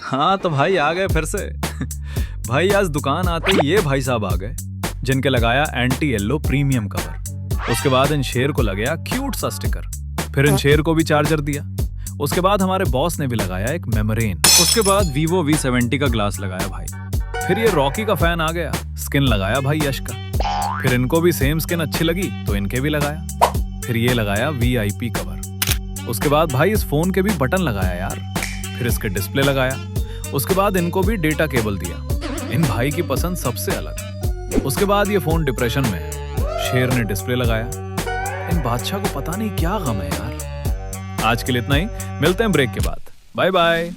हाँ तो भाई आ गए फिर से। भाई आज दुकान आते ही ये भाई साहब आ गए जिनके लगाया एंटी येलो प्रीमियम कवर। उसके बाद इन शेर को लगाया क्यूट सा स्टिकर। फिर इन शेर को भी चार्जर दिया। उसके बाद हमारे बॉस ने भी लगाया एक मेमोरेन। उसके बाद वीवो V70 का ग्लास लगाया भाई। फिर ये रॉकी का फैन आ गया, स्किन लगाया भाई यश का। फिर इनको भी सेम स्किन अच्छी लगी तो इनके भी लगाया। फिर ये लगाया VIP कवर। उसके बाद भाई इस फोन के भी बटन लगाया यार। फिर इसके डिस्प्ले लगाया। उसके बाद इनको भी डेटा केबल दिया। इन भाई की पसंद सबसे अलग। उसके बाद ये फोन डिप्रेशन में है, शेर ने डिस्प्ले लगाया। इन बादशाह को पता नहीं क्या गम है यार। आज के लिए इतना ही, मिलते हैं ब्रेक के बाद। Bye bye.